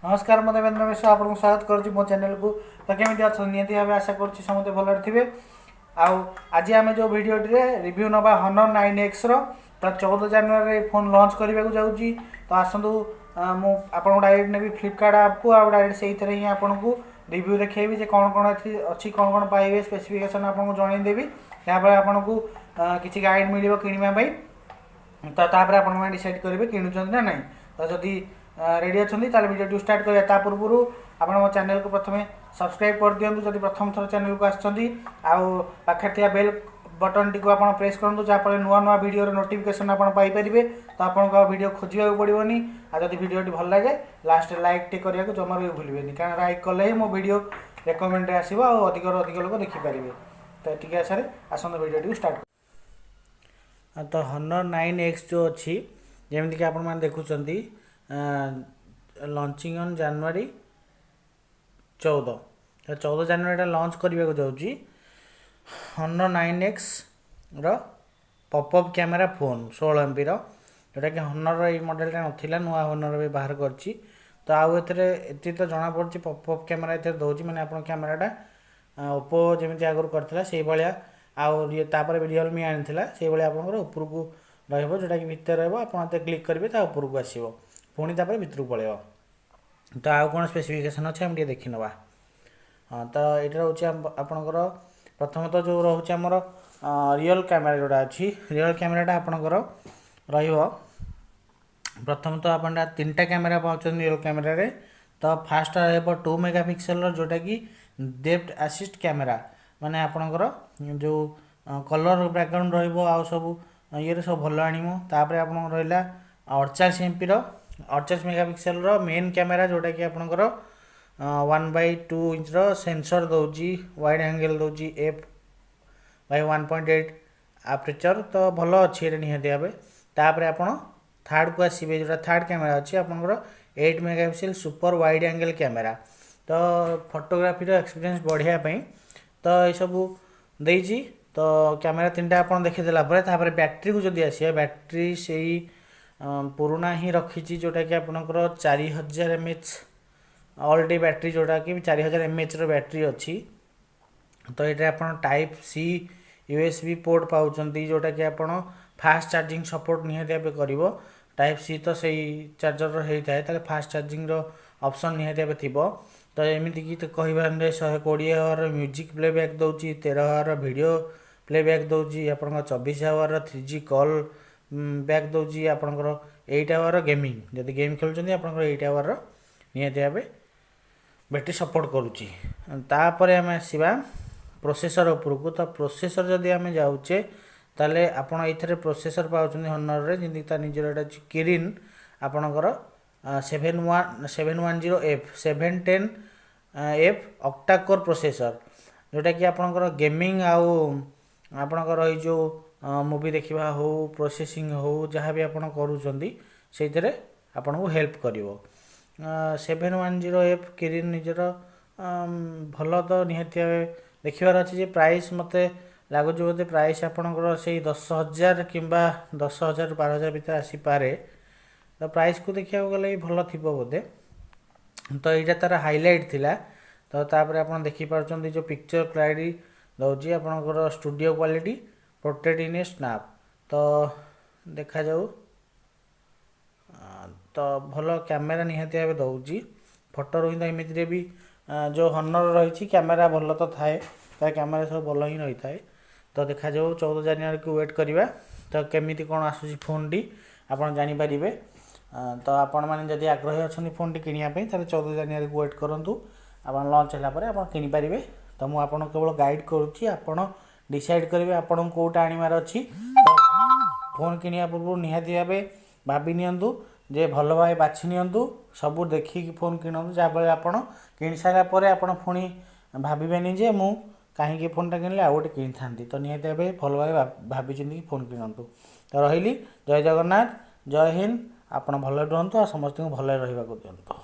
नमस्कार मैं देवेंद्र मिश्र आपको स्वागत करुच्ची मो चैनल को। तो केमी अच्छा निहती भाव आशा करुच्ची समस्त भल थे। आज आम जो भिडियो रिव्यू नवा हनर 9X तो 14 जनवरी फोन लॉन्च करने को जाऊँगी। तो आसतु मुझे डायरेक्ट नेबी फ्लिपकार्ट ऐप को डायरेक्ट से ही आपन को रिव्यू देखी जे कौन कौन अच्छी कौन कौन पाइबे स्पेसिफिकेशन आपको जनईदेवी। यहाँ आपन को किसी गाइड मिल किणवाई तो आप डिसाइड करेंगे किणुंट ना ना। तो जदि रेडी अच्छा भिडियो स्टार्ट करा पूर्व आप मो चैनल को प्रथम सब्सक्राइब कर दिंतु जब प्रथम थर चैनल को आखिर बेल बटन टी आप प्रेस करूँ जहाँफल नुआ नुआ भिडियो नोटिफिकेशन आप पाइपर। तो आपको भिडियो खोजा पड़ोनी। आदि भिडियो भल लगे लास्ट लाइक टे करने को जमार भी भूलें कारण लाइक कले ही मो भिडियो रेकमेंड आसो अधिक लोग देखिपारे। तो ठीक है आसत भिडियो स्टार्ट। तो हनर 9X जो अच्छी जमीक आप देखुं लॉन्चिंग ऑन जनवरी 14 तो 14 जनवरी लॉन्च करने को जाऊँगी। हनर 9X रो पॉपअप कैमेरा फोन 16 MB जोटा कि हनर ये मॉडलटा नाला नुआ हनर भी बाहर करची। तो आउ एति तो जना पड़ी पॉपअप कैमेरा ये दौर मैंने आप कैमेराटा ओप्पो जमी आगुरी करता से भाया आउे भी रियलमी आनी से भाई आप उपरकू रोटा कि भितर रहा क्लिक करेंगे उपरकू आसो पुणी तापर भितर पड़े। तो आउ कौन स्पेसिफिकेशन अच्छे हम देखी नवा। हाँ तो यहाँ रोचे आपणकर प्रथमतः जो रोचे आमर रियल कैमेरा जोड़ा अच्छी रियल कैमेराटा आपणकर प्रथम तो आप 3टा कैमेरा पाँच रियल कैमेरा रे। तो फास्ट रहा 2 मेगापिक्सल जोटा कि डेप्थ असिस्ट कैमेरा माने आपणकर जो कलर बैकग्राउंड रहा सब ये सब भल आपर आप रहा 48 MP 48 मेगापिक्सल मेन कैमेरा जोटा कि आपणकर 1/2 इंच सेंसर दौजी वाइड एंगल दौजी f/1.8 आपर्चर। तो भल अच्छी निहती भाव। तापर आप थर्ड को आसवे जो थर्ड कैमेरा अच्छी आपंकर 8 megapixel super wide angle camera. तो फोटोग्राफी एक्सपीरियंस बढ़ापी तो ये सब देजी। तो कैमेरा 3टा आप देखीदेला बैटेरी को जब आस बैटेरी से पुराना ही रखी जोटा कि आपंकर 4000 mAh ऑल डे बैटेरी जोटा कि 4000 mAh बैटेरी अच्छी। तो ये आप टाइप सी USB पोर्ट पाँच जोटा कि आप फास्ट चार्जिंग सपोर्ट निहती भाव कर टाइप सी तो से चार्जर होता है फास्ट चार्जिंग ऑप्शन निहती भाव थी। तो एमती तो कहबार 120 आवर म्यूजिक प्लेबैक दौर 13 आवर वीडियो प्लेबैक दौर आप 24 आवर 3G कॉल बैक दौर आपंकर 8 आवर गेमिंग जब गेम खेलुँच आप 8 आवर निहती भाव बैटेरी सपोर्ट करुच्ची। तापर आम आसवा प्रोसेसर उपरकू। तो प्रोसेसर जदि आम जाऊे ताले आप ये प्रोसेसर पाँच हनर जमी निजर किरिन आपणकर 710F ऑक्टा कोर प्रोसेसर जोटा कि आपणकर गेमिंग आपणकर जो मूवी देखा हो प्रोसेसिंग हो जहाँ भी आप करूँ आपन को हेल्प कर 710F किरिन निजर भल। तो निहती देखार अच्छे प्राइस मत लगुच बोधे प्राइस आपणकर से 10,000 कि 10,000 12,000 भर आसीपे। तो प्राइस को देखा गले भल थी बोधे। तो यहाँ तार हाइलाइट थिला। तो तापर आप देखिपार जो पिक्चर क्लैरिटी दौर आपणकर स्टूडियो क्वालिटी प्रोटेक्ट इन ए स्नैप। तो देखा जाऊ तो भल कैमेरा निहती भाव दौर फोटो रही। तो एमती भी जो हनर रही कैमेरा भल तो थाए कैमेरा सब भल ही रही थाए। तो देखा जाऊ 14 जनवरी को वेट करवा। तो केमी कौन आसूसी फोन टी आप जानीपारे। तो आपण मैंने जब आग्रही अच्छा फोन टी किणापी 14 जनवरी को वेट करूँ आप लॉन्च होगापर आप किनीपारे। तो मुझे केवल गाइड करुच्ची आपड़ डिसाइड करेंगे आपन कौटा आनबार अच्छी। तो फोन किनिया पूर्व निहाती भाव भाभी नियंतु जे भल भाव बाछि नियंतु सब देखिकी फोन किणतु जहाँफल आप किणी सारापर आप पुणी भावेनि जे मु कहीं फोनटा किणले आउ गोटे किणी था। तो निहाती भाव भल भाव भाभी फोन किणतु। तो रही जय जगन्नाथ जय हिंद। आप भल रुहतु आ समस्त भल रहा दिंतु।